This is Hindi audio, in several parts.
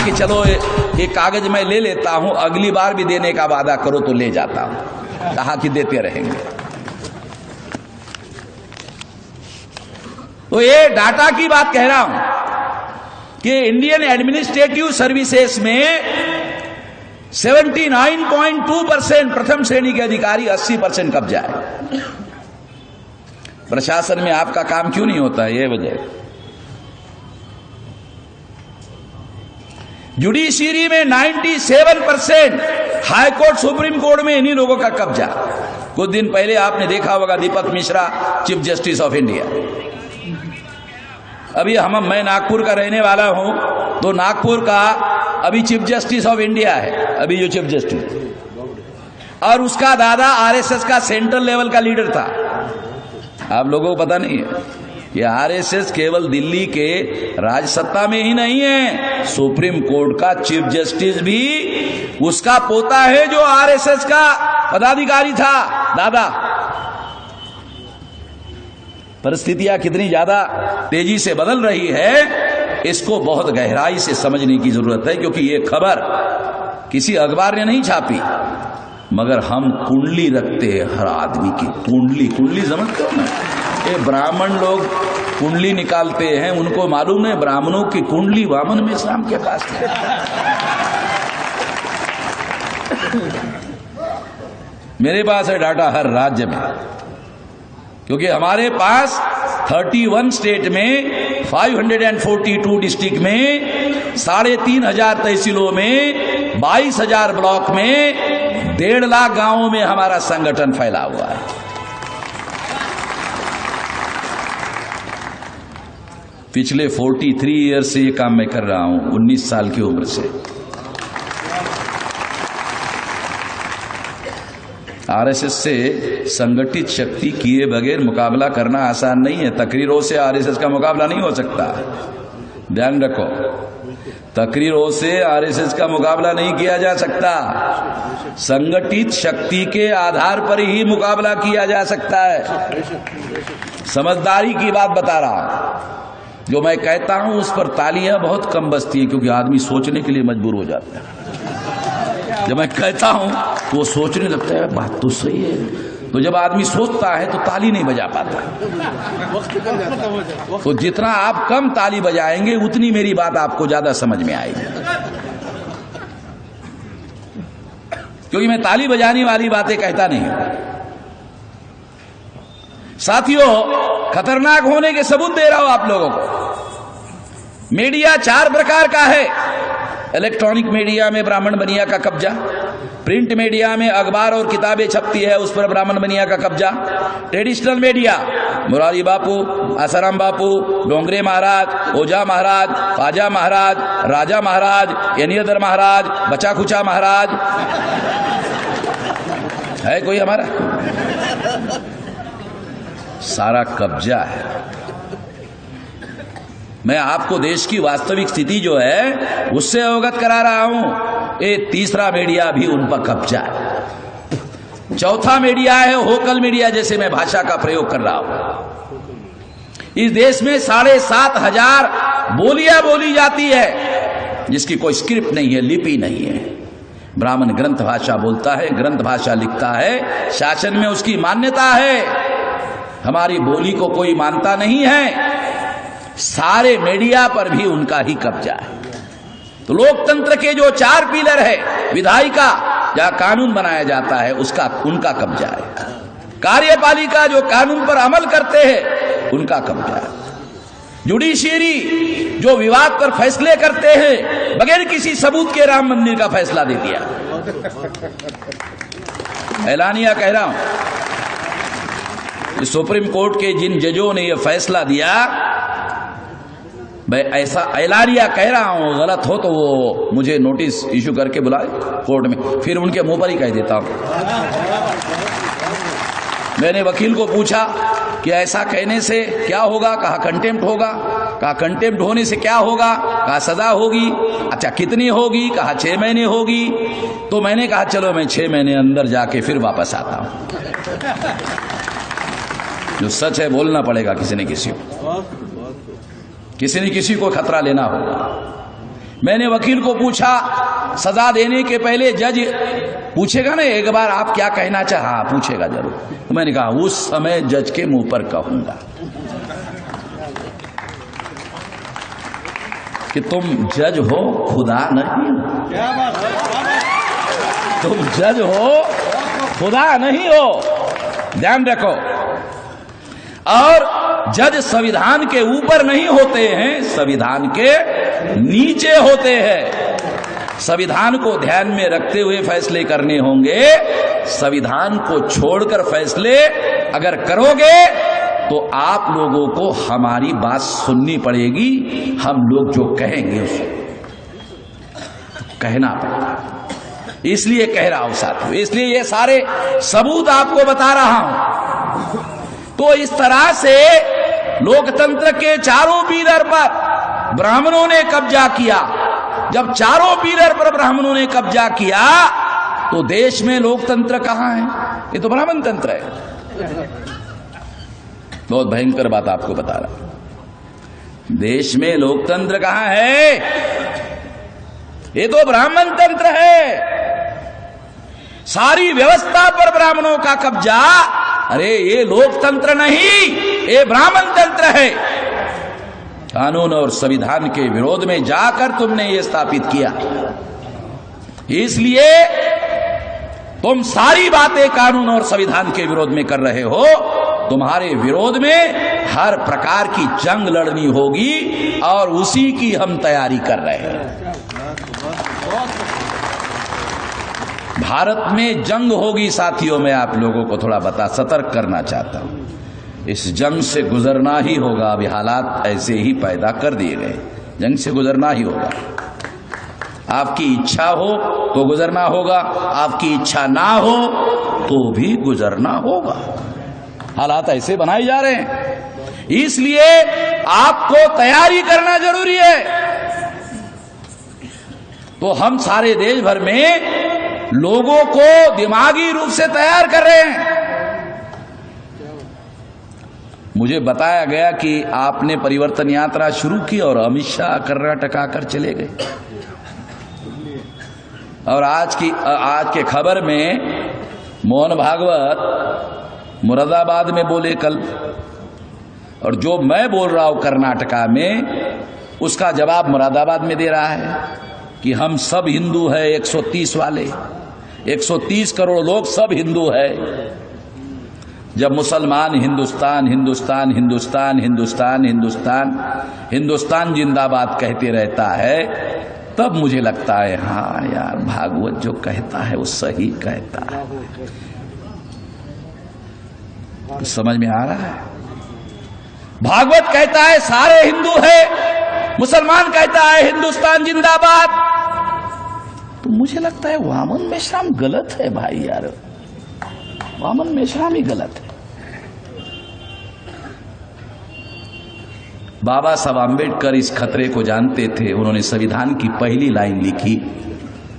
कि चलो ये कागज मैं ले लेता हूं, अगली बार भी देने का वादा करो तो ले जाता हूं। कहा कि देते रहेंगे। तो ये डाटा की बात कह रहा हूं कि इंडियन एडमिनिस्ट्रेटिव सर्विसेज में 79.2% प्रथम श्रेणी के अधिकारी, 80% कब्जा है। प्रशासन में आपका काम क्यों नहीं होता है? ये वजह। जुडिशियरी में 97%, हाई कोर्ट सुप्रीम कोर्ट में इन्हीं लोगों का कब्जा। कुछ दिन पहले आपने देखा होगा Deepak Mishra chief justice of India. अभी मैं नागपुर का रहने वाला हूं, तो नागपुर का अभी चीफ जस्टिस ऑफ इंडिया है, अभी जो चीफ जस्टिस, और उसका दादा आरएसएस का सेंट्रल लेवल का लीडर था। आप लोगों को पता नहीं है कि आरएसएस केवल दिल्ली के राजसत्ता में ही नहीं है, सुप्रीम कोर्ट का चीफ जस्टिस भी उसका पोता है जो आरएसएस का पदाधिकारी था, दादा। परिस्थितियां कितनी ज्यादा तेजी से बदल रही है, इसको बहुत गहराई से समझने की जरूरत है। क्योंकि ये खबर किसी अखबार ने नहीं छापी, मगर हम कुंडली रखते हैं हर आदमी की। कुंडली समझते हो ना? ये ब्राह्मण लोग कुंडली निकालते हैं, उनको मालूम है ब्राह्मणों की कुंडली वामन में श्याम के पास है। मेरे पास है डाटा हर राज्य में, क्योंकि हमारे पास 31 स्टेट में 542 डिस्ट्रिक्ट में 3,500 तहसीलों में 22,000 ब्लॉक में 1.5 लाख गांवों में हमारा संगठन फैला हुआ है। पिछले 43 ईयर्स से ये काम मैं कर रहा हूं, 19 साल की उम्र से। आरएसएस से संगठित शक्ति किए बगैर मुकाबला करना आसान नहीं है। तकरीरों से आरएसएस का मुकाबला नहीं हो सकता, ध्यान रखो। तकरीरों से आरएसएस का मुकाबला नहीं किया जा सकता, संगठित शक्ति के आधार पर ही मुकाबला किया जा सकता है। समझदारी की बात बता रहा हूं। जो मैं कहता हूं उस पर तालियां बहुत कम बजती है, क्योंकि आदमी सोचने के लिए मजबूर हो जाता है। जब मैं कहता हूं तो वो सोचने लगता है बात तो सही है, तो जब आदमी सोचता है तो ताली नहीं बजा पाता। तो जितना आप कम ताली बजाएंगे उतनी मेरी बात आपको ज्यादा समझ में आएगी, क्योंकि मैं ताली बजाने वाली बातें कहता नहीं हूं। साथियों, खतरनाक होने के सबूत दे रहा हूं आप लोगों को। मीडिया 4 प्रकार का है। इलेक्ट्रॉनिक मीडिया में ब्राह्मण बनिया का कब्जा, प्रिंट मीडिया में अखबार और किताबें छपती है, उस पर ब्राह्मण बनिया का कब्जा। ट्रेडिशनल मीडिया, मुरारी बापू, आसाराम बापू, डोंगरे महाराज, ओझा महाराज, ख्वाजा महाराज, राजा महाराज, यनियदर महाराज, बचा खुचा महाराज, है कोई हमारा? सारा कब्जा है। मैं आपको देश की वास्तविक स्थिति जो है उससे अवगत करा रहा हूं। ये तीसरा मीडिया भी उन पर कब्जा है। चौथा मीडिया है होकल मीडिया, जैसे मैं भाषा का प्रयोग कर रहा हूं। इस देश में 7,500 बोलियां बोली जाती है, जिसकी कोई स्क्रिप्ट नहीं है, लिपि नहीं है। ब्राह्मण ग्रंथ भाषा बोलता है, ग्रंथ भाषा लिखता है, शासन में उसकी मान्यता है। हमारी बोली को कोई मानता नहीं है। सारे मीडिया पर भी उनका ही कब्जा है। तो लोकतंत्र के जो 4 पिलर है, विधायिका जहां कानून बनाया जाता है उसका उनका कब्जा है, कार्यपालिका जो कानून पर अमल करते हैं उनका कब्जा है, जुडिशियरी जो विवाद पर फैसले करते हैं बगैर किसी सबूत के राम मंदिर का फैसला दे दिया। ऐलानिया कह रहा हूं, सुप्रीम कोर्ट के जिन जजों ने यह फैसला दिया, मैं ऐसा ऐलानिया कह रहा हूं, गलत हो तो वो मुझे नोटिस इशू करके बुलाए कोर्ट में, फिर उनके मुंह पर ही कह देता हूं। मैंने वकील को पूछा कि ऐसा कहने से क्या होगा? कहा कंटेम्प्ट होगा। कहा कंटेम्प्ट होने से क्या होगा? कहा सजा होगी। अच्छा कितनी होगी? कहा 6 महीने होगी। तो मैंने कहा चलो मैं 6 महीने अंदर जाके फिर वापस आता हूं। जो सच है बोलना पड़ेगा किसी न किसी को, किसी न किसी को खतरा लेना होगा। मैंने वकील को पूछा, सजा देने के पहले जज पूछेगा ना एक बार आप क्या कहना चाहा, हाँ पूछेगा जरूर। तो मैंने कहा उस समय जज के मुंह पर कहूंगा कि तुम जज हो, खुदा नहीं हो। तुम जज हो, खुदा नहीं हो, ध्यान रखो। और जज संविधान के ऊपर नहीं होते हैं, संविधान के नीचे होते हैं। संविधान को ध्यान में रखते हुए फैसले करने होंगे। संविधान को छोड़कर फैसले अगर करोगे तो आप लोगों को हमारी बात सुननी पड़ेगी। हम लोग जो कहेंगे उसको कहना पड़ेगा। इसलिए कह रहा हूं साथियों, इसलिए ये सारे सबूत आपको बता रहा हूं। तो इस तरह से लोकतंत्र के चारों पिलर पर ब्राह्मणों ने कब्जा किया। जब चारों पिलर पर ब्राह्मणों ने कब्जा किया तो देश में लोकतंत्र कहां है? ये तो ब्राह्मण तंत्र है। बहुत भयंकर बात आपको बता रहा। देश में लोकतंत्र कहां है? ये तो ब्राह्मण तंत्र है। सारी व्यवस्था पर ब्राह्मणों का कब्जा। अरे ये लोकतंत्र नहीं, ये ब्राह्मण तंत्र है। कानून और संविधान के विरोध में जाकर तुमने ये स्थापित किया। इसलिए तुम सारी बातें कानून और संविधान के विरोध में कर रहे हो। तुम्हारे विरोध में हर प्रकार की जंग लड़नी होगी और उसी की हम तैयारी कर रहे हैं। भारत में जंग होगी साथियों, मैं आप लोगों को थोड़ा सतर्क करना चाहता हूं। इस जंग से गुजरना ही होगा। अभी हालात ऐसे ही पैदा कर दिए गए, जंग से गुजरना ही होगा। आपकी इच्छा हो तो गुजरना होगा, आपकी इच्छा ना हो तो भी गुजरना होगा। हालात ऐसे बनाए जा रहे हैं, इसलिए आपको तैयारी करना जरूरी है। तो हम सारे देश भर में लोगों को दिमागी रूप से तैयार कर रहे हैं। मुझे बताया गया कि आपने परिवर्तन यात्रा शुरू की और अमित शाह कर्नाटक आकर चले गए। और आज के खबर में मोहन भागवत मुरादाबाद में बोले कल, और जो मैं बोल रहा हूं कर्नाटका में उसका जवाब मुरादाबाद में दे रहा है कि हम सब हिंदू है। 130 वाले 130 करोड़ लोग सब हिंदू है। जब मुसलमान हिंदुस्तान हिंदुस्तान हिंदुस्तान हिंदुस्तान हिंदुस्तान हिंदुस्तान जिंदाबाद कहते रहता है, तब मुझे लगता है हाँ यार भागवत जो कहता है वो सही कहता है। तो समझ में आ रहा है? भागवत कहता है सारे हिंदू है, मुसलमान कहता है हिंदुस्तान जिंदाबाद। तो मुझे लगता है वामन मेश्राम गलत है भाई यार, वामन मेश्राम ही गलत है। बाबा साहब आंबेडकर इस खतरे को जानते थे। उन्होंने संविधान की पहली लाइन लिखी,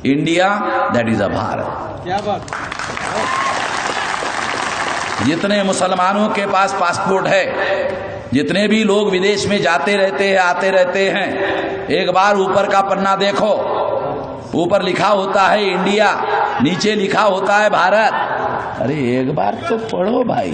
India that is a Bharat. क्या बात। जितने मुसलमानों के पास पासपोर्ट है, जितने भी लोग विदेश में जाते रहते हैं आते रहते हैं, एक बार ऊपर का पन्ना देखो, ऊपर लिखा होता है इंडिया, नीचे लिखा होता है भारत। अरे एक बार तो पढ़ो भाई।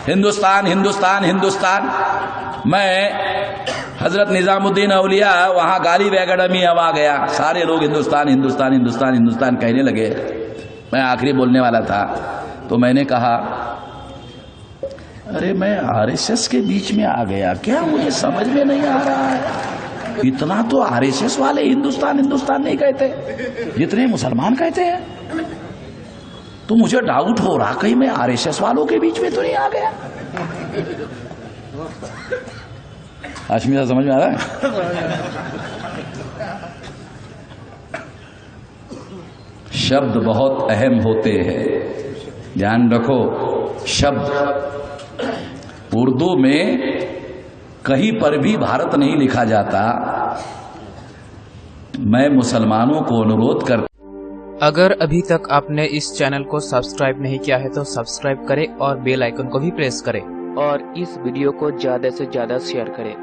हिंदुस्तान हिंदुस्तान हिंदुस्तान। मैं हजरत निजामुद्दीन औलिया वहां गालिब एकेडमी अब आ गया, सारे लोग हिंदुस्तान हिंदुस्तान हिंदुस्तान हिंदुस्तान कहने लगे। मैं आखिरी बोलने वाला था तो मैंने कहा अरे मैं आरएसएस के बीच में आ गया क्या? मुझे समझ में नहीं आ रहा है। इतना तो आरएसएस वाले हिंदुस्तान हिंदुस्तान नहीं कहते जितने मुसलमान कहते हैं। तो मुझे डाउट हो रहा कहीं मैं आरएसएस वालों के बीच में तो नहीं आ गया। अश्मिता समझ में आ रहा है? शब्द बहुत अहम होते हैं, ध्यान रखो। शब्द उर्दू में कहीं पर भी भारत नहीं लिखा जाता। मैं मुसलमानों को अनुरोध करता, अगर अभी तक आपने इस चैनल को सब्सक्राइब नहीं किया है तो सब्सक्राइब करें और बेल आइकन को भी प्रेस करें और इस वीडियो को ज्यादा से ज्यादा शेयर करें।